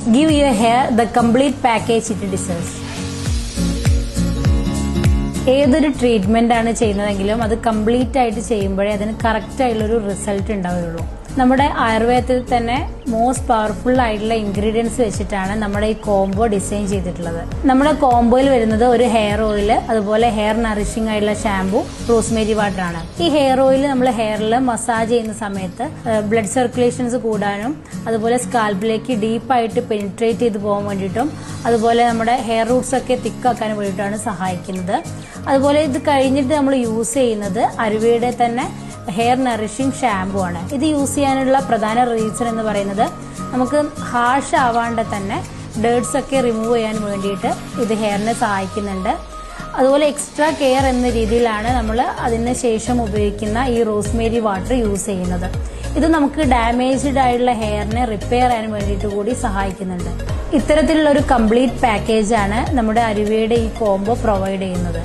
Give your hair the complete package it deserves. ഏതൊരു treatment ആണ് ചെയ്യുന്നതെങ്കിലും അത് കംപ്ലീറ്റ് ആയിട്ട് ചെയ്യുമ്പോഴേ അതിന് കറക്റ്റ് ആയിട്ടുള്ളൊരു റിസൾട്ട് ഉണ്ടാവുകയുള്ളൂ. നമ്മുടെ ആയുർവേദത്തിൽ തന്നെ മോസ്റ്റ് പവർഫുൾ ആയിട്ടുള്ള ഇൻഗ്രീഡിയൻസ് വെച്ചിട്ടാണ് നമ്മുടെ ഈ കോംബോ ഡിസൈൻ ചെയ്തിട്ടുള്ളത്. നമ്മുടെ കോംബോയിൽ വരുന്നത് ഒരു ഹെയർ ഓയിൽ, അതുപോലെ ഹെയർ നറിഷിംഗ് ആയിട്ടുള്ള ഷാംപൂ, റോസ്മേരി വാട്ടർ ആണ്. ഈ ഹെയർ ഓയിൽ നമ്മൾ ഹെയറിൽ മസാജ് ചെയ്യുന്ന സമയത്ത് ബ്ലഡ് സർക്കുലേഷൻസ് കൂടാനും അതുപോലെ സ്കാൽപ്പിലേക്ക് ഡീപ്പായിട്ട് പെനിട്രേറ്റ് ചെയ്ത് പോകാൻ വേണ്ടിയിട്ടും അതുപോലെ നമ്മുടെ ഹെയർ റൂട്ട്സ് ഒക്കെ തിക്കാക്കാൻ വേണ്ടിയിട്ടാണ് സഹായിക്കുന്നത്. അതുപോലെ ഇത് കഴിഞ്ഞിട്ട് നമ്മൾ യൂസ് ചെയ്യുന്നത് അരുവയുടെ തന്നെ ഹെയർ നറിഷിംഗ് ഷാംപൂ ആണ്. ഇത് യൂസ് ചെയ്യാനുള്ള പ്രധാന റീസൺ എന്ന് പറയുന്നത് നമുക്ക് ഹാർഷ് ആവാണ്ട് തന്നെ ഡേർട്സ് ഒക്കെ റിമൂവ് ചെയ്യാൻ വേണ്ടിയിട്ട് ഇത് ഹെയറിനെ സഹായിക്കുന്നുണ്ട്. അതുപോലെ എക്സ്ട്രാ കെയർ എന്ന രീതിയിലാണ് നമ്മൾ അതിന് ശേഷം ഉപയോഗിക്കുന്ന ഈ റോസ്മേരി വാട്ടർ യൂസ് ചെയ്യുന്നത്. ഇത് നമുക്ക് ഡാമേജ്ഡ് ആയിട്ടുള്ള ഹെയറിനെ റിപ്പയർ ചെയ്യാൻ വേണ്ടിയിട്ട് കൂടി സഹായിക്കുന്നുണ്ട്. ഇത്തരത്തിലുള്ള ഒരു കംപ്ലീറ്റ് പാക്കേജാണ് നമ്മുടെ അരുവയുടെ ഈ കോംബോ പ്രൊവൈഡ് ചെയ്യുന്നത്.